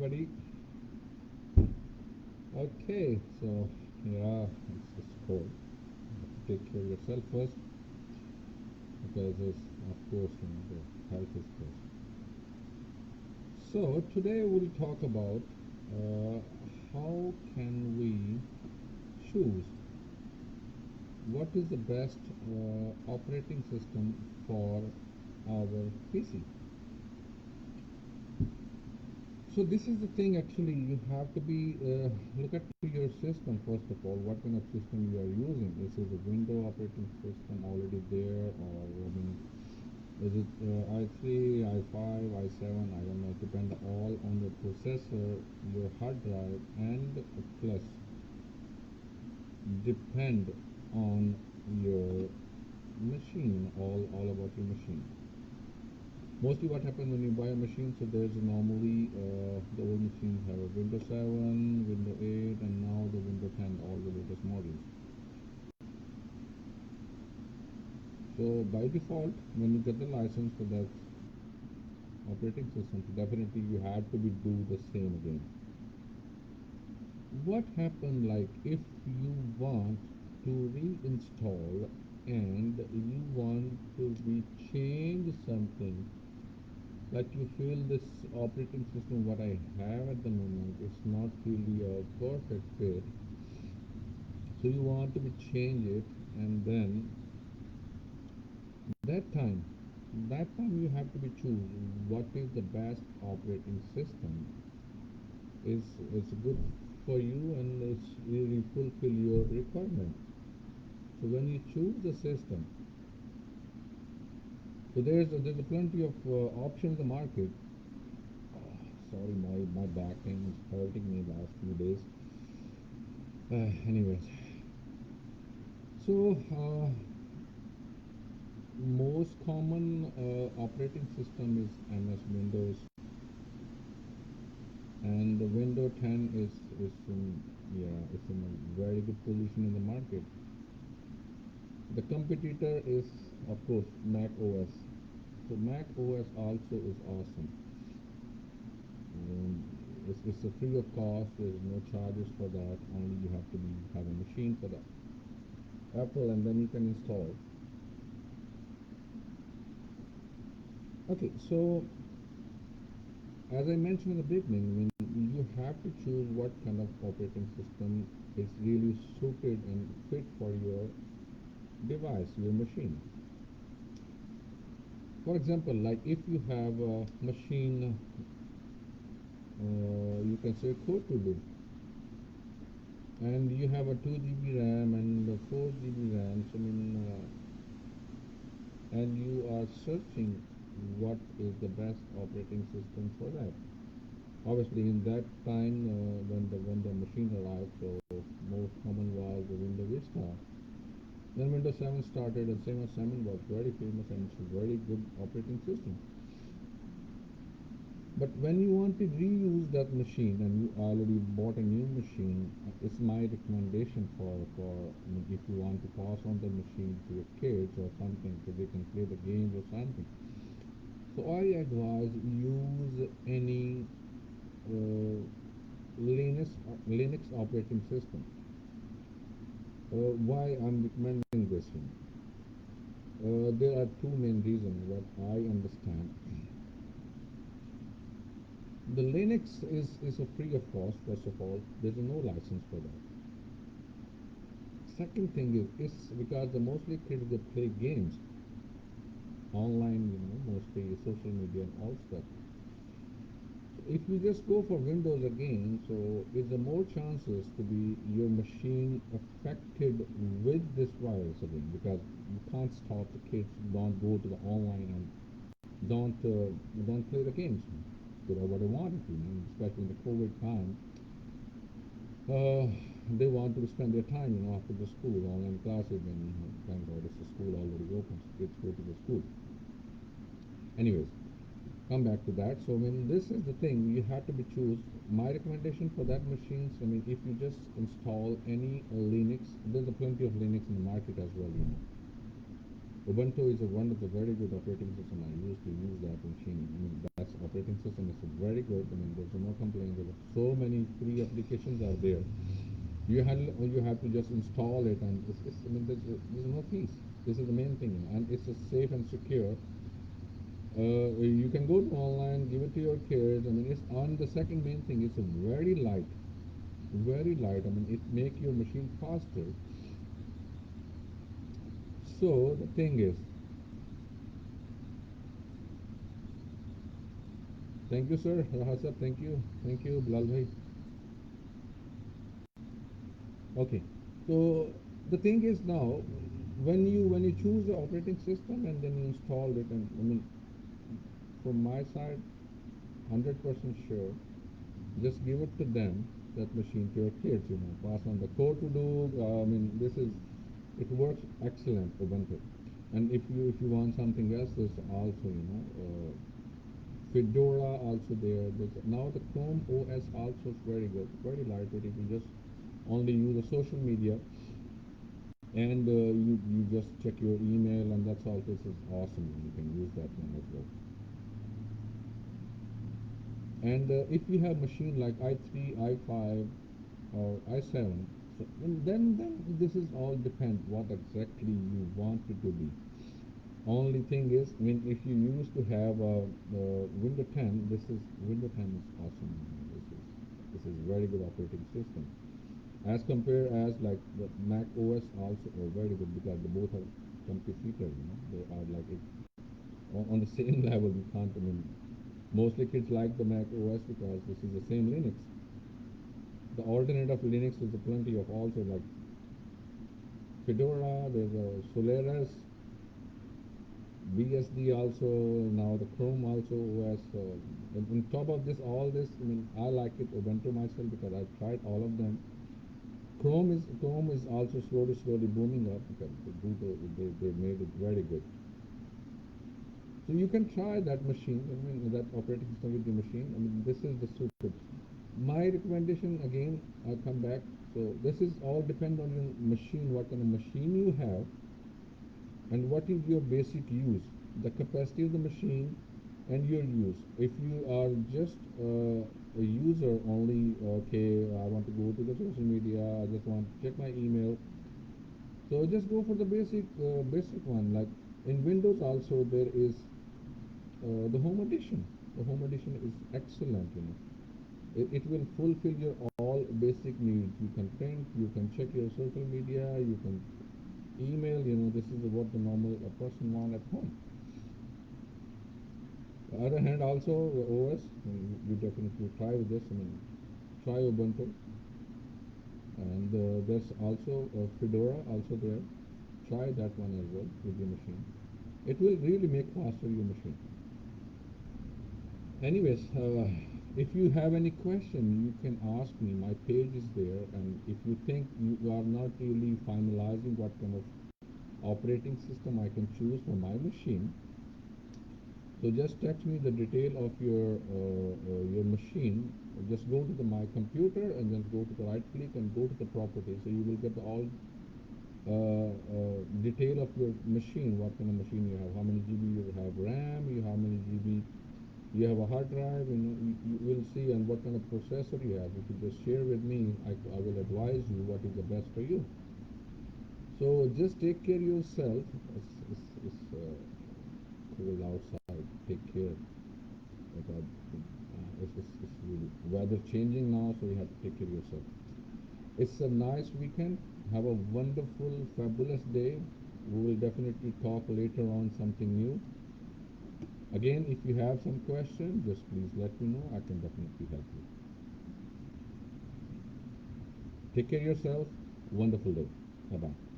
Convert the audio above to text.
everybody. Okay, so yeah, it's just cold. You have to take care of yourself first because it's, of course, the health is first. So today we'll talk about uh, how can we choose what is the best operating system for our PC. So this is the thing actually you have to be look at your system first of all, what kind of system you are using. Is it a window operating system already there, or is it i3, i5, i7? I don't know. It depends all on your processor, your hard drive, and plus depend on your machine, all about your machine. Mostly what happens when you buy a machine, so there's normally the old machines have a Windows 7, Windows 8, and now the Windows 10, all the latest models. So by default, when you get the license for that operating system, so definitely you have to be do the same again. What happened like if you want to reinstall and you want to be change something, like you feel this operating system what I have at the moment is not really a perfect fit, so you want to be change it, and then that time you have to be choose what is the best operating system is good for you and it's really fulfill your requirement. So when you choose the system, so there's a plenty of options in the market. Oh, sorry, my back pain is hurting me last few days. Anyways, so most common operating system is MS Windows, and the Windows 10 is in, yeah, it's in a very good position in the market. The competitor is, of course, Mac OS. So Mac OS also is awesome. Um, it's a free of cost. There's no charges for that. Only you have to be have a machine for the Apple, and then you can install. Okay, so as I mentioned in the beginning, you have to choose what kind of operating system is really suited and fit for your device, your machine. For example, like if you have a machine, you can say Cthulhu, and you have a 2 GB RAM and a 4 GB RAM. So and you are searching what is the best operating system for that. Obviously, in that time when the machine arrived, so most common was the Windows Vista. Then Windows 7 started, and 7 was very famous and it's a very good operating system. But when you want to reuse that machine and you already bought a new machine, it's my recommendation for if you want to pass on the machine to your kids or something so they can play the games or something. So I advise use any uh, Linux operating system. Why I'm recommending this one? There are two main reasons what I understand. The Linux is a free of cost. First of all, there's no license for that. Second thing is it's because the mostly kids they play games online, mostly social media and all stuff. So if you just go for Windows again, so is there more chances to be your machine affected with this virus again, because you can't stop the kids don't go to the online and don't play the games. They do what they wanted to, especially in the COVID time. Uh, they want to spend their time, after the school online classes. Then, thank God, it's the school already open, so kids go to the school. Anyways, come back to that. So, this is the thing you have to be choose. My recommendation for that machines. If you just install any Linux, there's a plenty of Linux in the market as well. Ubuntu is a one of the very good operating system. I used to use that machine. I mean, that's operating system is very good. I mean, there's no complaint. There's so many free applications are there. You have to just install it, and I mean, there's no fees. This is the main thing, and it's a safe and secure. You can go to online, give it to your kids. I mean, it's on the second main thing. It's a very light, very light. I mean, it make your machine faster. So the thing is, thank you, sir. Raha sir, thank you, Bilal bhai. Okay, so the thing is now, when you choose the operating system and then you install it, and I mean, from my side, 100% sure, just give it to them, that machine, to your kids. Pass on the code to do. I mean, this is it works excellent, Ubuntu. And if you want something else, there's also Fedora also there. There's now the Chrome OS also is very good, very lightweight. If you just only use the social media, and you just check your email, and that's all. This is awesome. You can use that one as well. And if you have machine like i3, i5, or i7, so then this is all depend what exactly you want it to be. Only thing is, I mean, if you used to have Windows 10, Windows 10 is awesome. This is very good operating system. As compared as like the Mac OS also are very good, because they both are competitor. They are like on the same level. You can't. I mean, mostly kids like the Mac OS because this is the same Linux. The alternate of Linux is a plenty of also like Fedora. There's a Solaris, BSD also, now the Chrome also OS. And on top of this, all this, I mean, I like it Ubuntu myself because I've tried all of them. Chrome is also slowly booming up because Google, they made it very good. So you can try that machine. I mean, that operating system with your machine. I mean, this is the super. My recommendation again, I come back. So this is all depend on your machine, what kind of machine you have, and what is your basic use, the capacity of the machine, and your use. If you are just a user only, okay, I want to go to the social media, I just want to check my email, so just go for the basic one. Like in Windows also there is the Home Edition. The Home Edition is excellent. It will fulfill your all basic needs. You can print, you can check your social media, you can email. This is what the normal person want at home. The other hand, also the OS, you definitely try with this. I mean, try Ubuntu, and there's also Fedora also there. Try that one as well with your machine. It will really make faster your machine. Anyways, if you have any question, you can ask me. My page is there, and if you think you are not really finalizing what kind of operating system I can choose for my machine, so just text me the detail of your machine. Just go to my computer and then go to the right click and go to the properties. So you will get all detail of your machine. What kind of machine you have? How many GB you have RAM? You how many GB you have a hard drive? You will see, and what kind of processor you have. If you just share with me, I will advise you what is the best for you. So just take care of yourself. It's cold outside. Take care. It's really weather changing now, so you have to take care of yourself. It's a nice weekend. Have a wonderful, fabulous day. We will definitely talk later on something new. Again, if you have some questions, just please let me know. I can definitely help you. Take care of yourself. Wonderful day. Bye bye.